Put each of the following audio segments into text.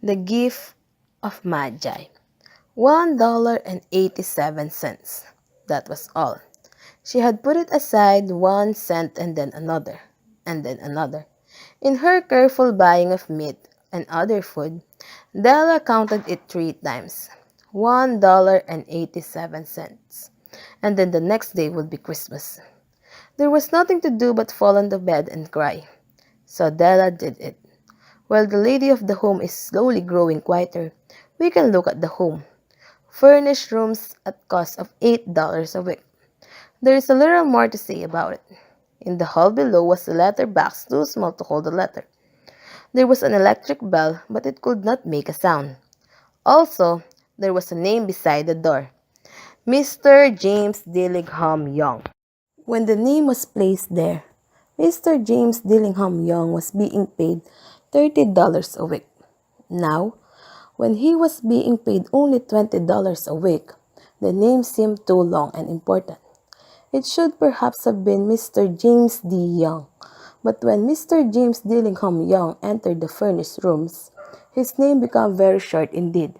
The Gift of Magi. $1.87. That was all. She had put it aside 1 cent and then another, and then another. In her careful buying of meat and other food, Della counted it 3 times. $1.87. And then the next day would be Christmas. There was nothing to do but fall on the bed and cry. So Della did it. While the lady of the home is slowly growing quieter, we can look at the home. Furnished rooms at cost of $8 a week. There is a little more to say about it. In the hall below was a letter box too small to hold a letter. There was an electric bell, but it could not make a sound. Also, there was a name beside the door. Mr. James Dillingham Young. When the name was placed there, Mr. James Dillingham Young was being paid $30 a week. Now, when he was being paid only $20 a week, the name seemed too long and important. It should perhaps have been Mr. James D. Young, but when Mr. James Dillingham Young entered the furnished rooms, his name became very short indeed.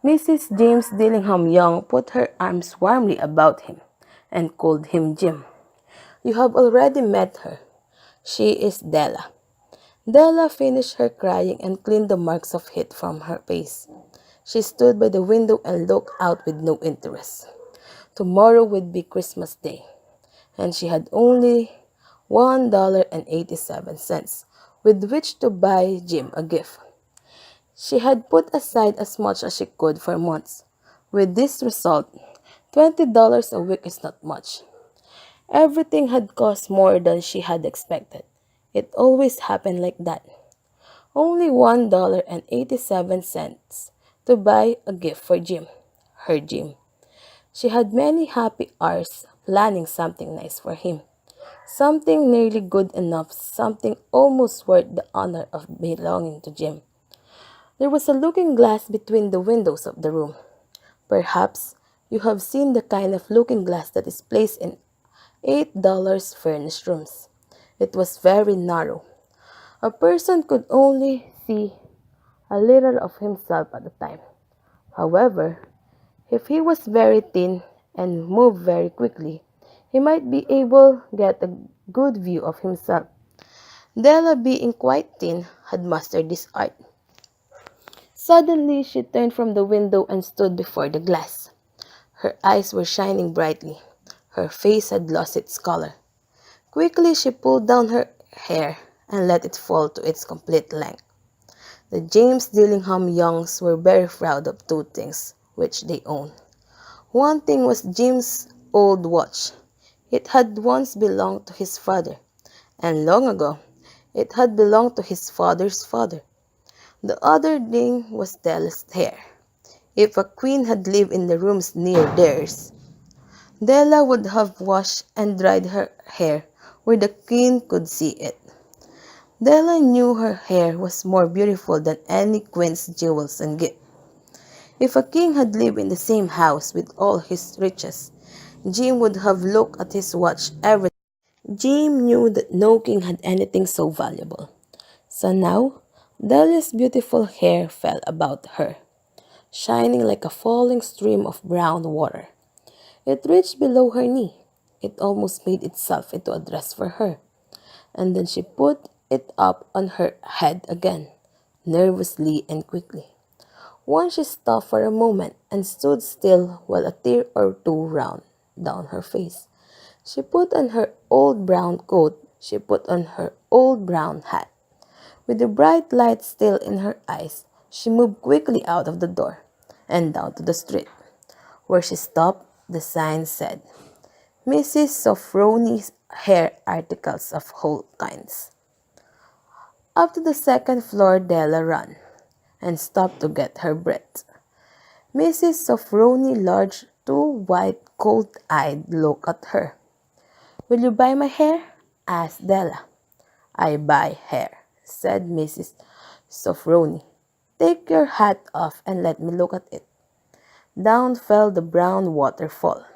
Mrs. James Dillingham Young put her arms warmly about him and called him Jim. You have already met her. She is Della. Della finished her crying and cleaned the marks of heat from her face. She stood by the window and looked out with no interest. Tomorrow would be Christmas Day, and she had only $1.87 with which to buy Jim a gift. She had put aside as much as she could for months. With this result, $20 a week is not much. Everything had cost more than she had expected. It always happened like that. Only $1.87 to buy a gift for Jim, her Jim. She had many happy hours planning something nice for him. Something nearly good enough, something almost worth the honor of belonging to Jim. There was a looking glass between the windows of the room. Perhaps you have seen the kind of looking glass that is placed in $8 furnished rooms. It was very narrow. A person could only see a little of himself at a time. However, if he was very thin and moved very quickly, he might be able to get a good view of himself. Della, being quite thin, had mastered this art. Suddenly, she turned from the window and stood before the glass. Her eyes were shining brightly. Her face had lost its color. Quickly, she pulled down her hair and let it fall to its complete length. The James Dillingham Youngs were very proud of two things which they owned. One thing was Jim's old watch. It had once belonged to his father, and long ago, it had belonged to his father's father. The other thing was Della's hair. If a queen had lived in the rooms near theirs, Della would have washed and dried her hair where the queen could see it. Della knew her hair was more beautiful than any queen's jewels and gifts. If a king had lived in the same house with all his riches, Jim would have looked at his watch every day. Jim knew that no king had anything so valuable. So now, Della's beautiful hair fell about her, shining like a falling stream of brown water. It reached below her knee. It almost made itself into a dress for her. And then she put it up on her head again, nervously and quickly. Once she stopped for a moment and stood still while a tear or two ran down her face. She put on her old brown coat. She put on her old brown hat. With the bright light still in her eyes, she moved quickly out of the door and down to the street. Where she stopped, the sign said, Mrs. Sofroni's hair articles of all kinds. Up to the second floor Della ran and stopped to get her breath. Mrs. Sofroni lodged two white, cold-eyed look at her. Will you buy my hair? Asked Della. I buy hair, said Mrs. Sofroni. Take your hat off and let me look at it. Down fell the brown waterfall.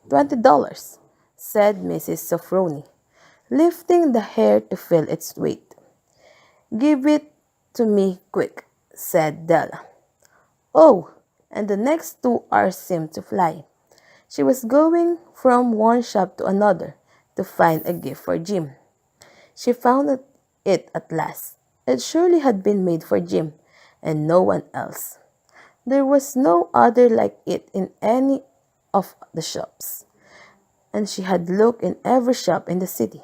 $20, said Mrs. Sofroni, lifting the hair to feel its weight. Give it to me quick, said Della. Oh, and the next 2 hours seemed to fly. She was going from one shop to another to find a gift for Jim. She found it at last. It surely had been made for Jim and no one else. There was no other like it in any of the shops, and she had looked in every shop in the city.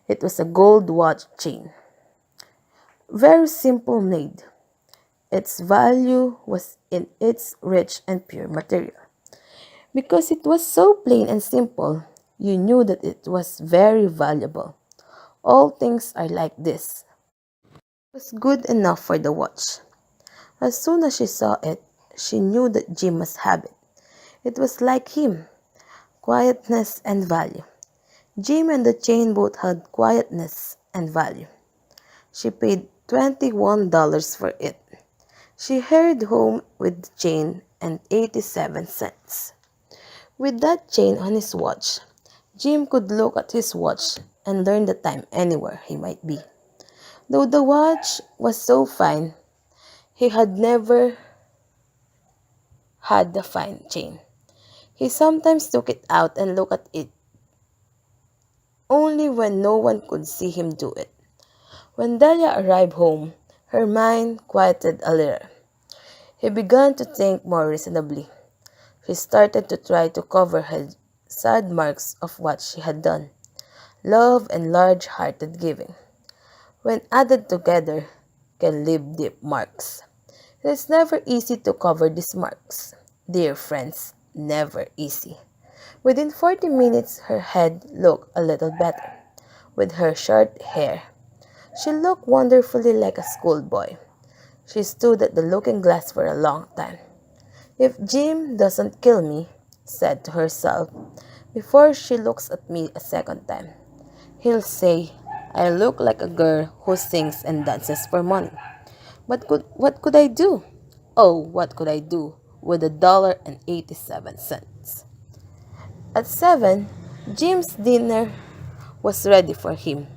It was a gold watch chain, very simple made. Its value was in its rich and pure material. Because it was so plain and simple, you knew that it was very valuable. All things are like this. It was good enough for the watch. As soon as she saw it, she knew that Jim must have it. It was like him, quietness and value. Jim and the chain both had quietness and value. She paid $21 for it. She hurried home with the chain and 87 cents. With that chain on his watch, Jim could look at his watch and learn the time anywhere he might be. Though the watch was so fine, he had never had the fine chain. He sometimes took it out and looked at it only when no one could see him do it. When Delia arrived home, her mind quieted a little. He began to think more reasonably. She started to try to cover her sad marks of what she had done. Love and large-hearted giving, when added together, can leave deep marks. It is never easy to cover these marks. Dear friends, never easy. Within 40 minutes, her head looked a little better. With her short hair, she looked wonderfully like a schoolboy. She stood at the looking glass for a long time. If Jim doesn't kill me, said to herself, before she looks at me a second time, he'll say, I look like a girl who sings and dances for money. But what could I do? Oh, what could I do with $1.87? At 7, Jim's dinner was ready for him.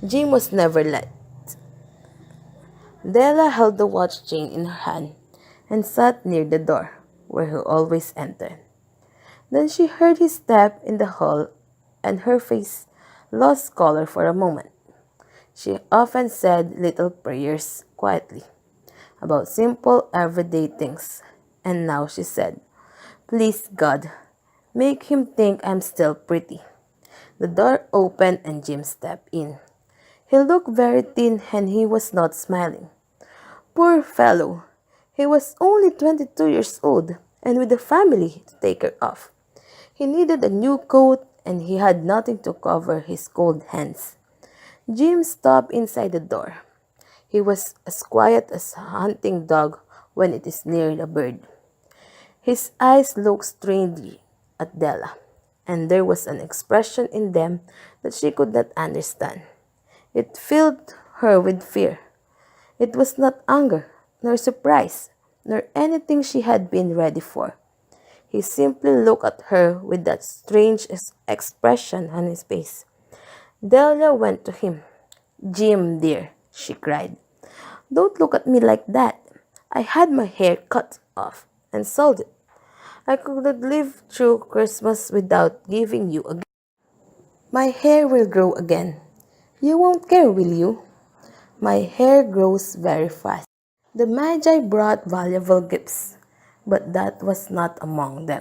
Jim was never late. Della held the watch chain in her hand and sat near the door, where he always entered. Then she heard his step in the hall, and her face lost color for a moment. She often said little prayers quietly about simple everyday things, and now she said, Please God, make him think I'm still pretty. The door opened and Jim stepped in. He looked very thin and he was not smiling. Poor fellow, he was only 22 years old and with a family to take care of. He needed a new coat and he had nothing to cover his cold hands. Jim stopped inside the door. He was as quiet as a hunting dog when it is near a bird. His eyes looked strangely at Della, and there was an expression in them that she could not understand. It filled her with fear. It was not anger, nor surprise, nor anything she had been ready for. He simply looked at her with that strange expression on his face. Delia went to him. Jim, dear, she cried. Don't look at me like that. I had my hair cut off and sold it. I could not live through Christmas without giving you a gift. My hair will grow again. You won't care, will you? My hair grows very fast. The Magi brought valuable gifts, but that was not among them.